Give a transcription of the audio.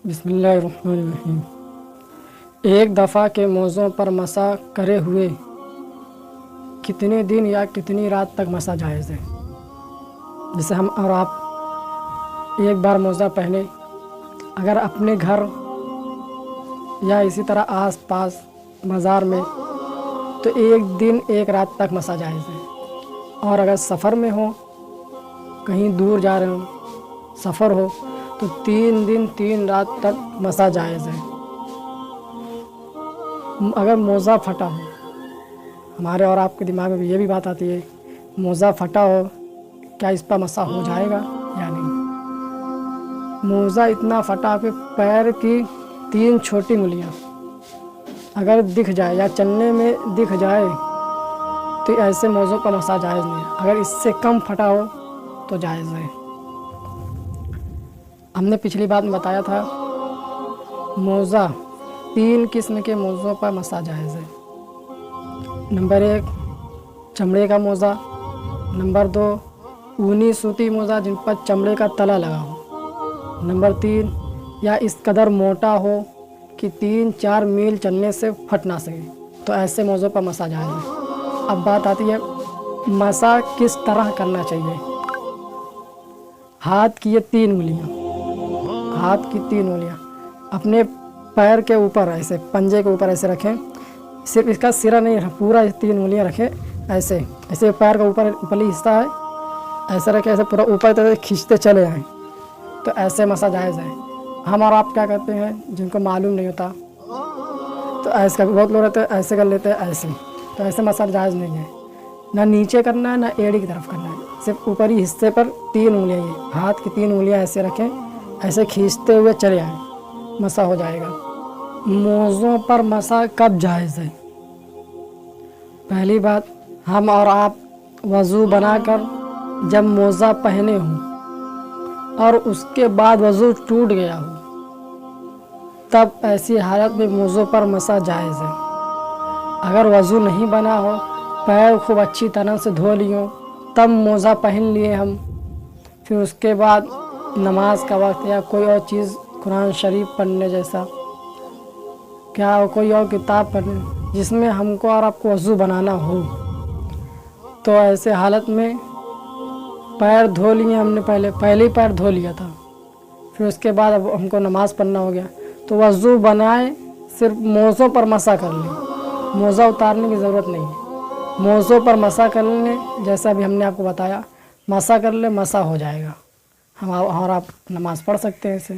بسم اللہ الرحمن الرحیم۔ ایک دفعہ کے موضوع پر مسح کرے ہوئے کتنے دن یا کتنی رات تک مسح جائز ہے؟ جیسے ہم اور آپ ایک بار موزہ پہنے، اگر اپنے گھر یا اسی طرح آس پاس بازار میں تو ایک دن ایک رات تک مسح جائز ہے، اور اگر سفر میں ہو، کہیں دور جا رہے ہوں، سفر ہو، تو 3 دن 3 رات تک مسح جائز ہے۔ اگر موزہ پھٹا ہو، ہمارے اور آپ کے دماغ میں بھی یہ بھی بات آتی ہے، موزہ پھٹا ہو کیا اس پر مسح ہو جائے گا یا نہیں؟ موزہ اتنا پھٹا کہ پیر کی 3 چھوٹی انگلیاں اگر دکھ جائے یا چلنے میں دکھ جائے تو ایسے موزوں کا مسح جائز نہیں ہے۔ اگر اس سے کم پھٹا ہو تو جائز ہے۔ ہم نے پچھلی بات میں بتایا تھا موزہ 3 قسم کے موزوں پر مسح جائز ہے۔ نمبر 1 چمڑے کا موزہ، نمبر 2 اونی سوتی موزہ جن پر چمڑے کا تلا لگا ہو، نمبر 3 یا اس قدر موٹا ہو کہ 3-4 میل چلنے سے پھٹ نہ سکے، تو ایسے موزوں پر مسح جائز ہے۔ اب بات آتی ہے مسح کس طرح کرنا چاہیے۔ ہاتھ کی یہ 3 انگلیاں، ہاتھ کی 3 انگلیاں اپنے پیر کے اوپر ایسے پنجے کے اوپر ایسے رکھیں، صرف اس کا سرا نہیں رکھیں، پورا 3 انگلیاں رکھیں ایسے پیر کا اوپرلی حصہ ہے ایسے رکھیں، ایسے پورا اوپر تک کھینچتے چلے آئیں، تو ایسے مسح جائز ہے۔ ہم اور آپ کیا کرتے ہیں جن کو معلوم نہیں ہوتا تو ایسے کا بہت لوگ رہتے ہیں ایسے کر لیتے ہیں ایسے، تو ایسے مسح جائز نہیں ہے۔ نہ نیچے کرنا ہے نہ ایڑی کی طرف کرنا ہے، صرف اوپری حصے پر 3 انگلیاں، یہ ہاتھ کی 3 انگلیاں ایسے رکھیں، ایسے کھینچتے ہوئے چلے آئیں، مسح ہو جائے گا۔ موزوں پر مسح کب جائز ہے؟ پہلی بات، ہم اور آپ وضو بنا کر جب موزہ پہنے ہوں اور اس کے بعد وضو ٹوٹ گیا ہو، تب ایسی حالت میں موزوں پر مسح جائز ہے۔ اگر وضو نہیں بنا ہو، پیر خوب اچھی طرح سے دھو لیے، تب موزہ پہن لیے ہم، پھر اس کے بعد نماز کا وقت یا کوئی اور چیز قرآن شریف پڑھنے جیسا کیا کوئی اور کتاب پڑھنے جس میں ہم کو اور آپ کو وضو بنانا ہو، تو ایسے حالت میں پیر دھو لیے ہم نے، پہلے ہی پیر دھو لیا تھا، پھر اس کے بعد اب ہم کو نماز پڑھنا ہو گیا، تو وضو بنائے صرف موزوں پر مسح کر لیں، موزہ اتارنے کی ضرورت نہیں ہے، موزوں پر مسح کر لیں جیسا بھی ہم نے آپ کو بتایا، مسح کر لیں، مسح ہو جائے گا، ہم اور آپ نماز پڑھ سکتے ہیں اسے۔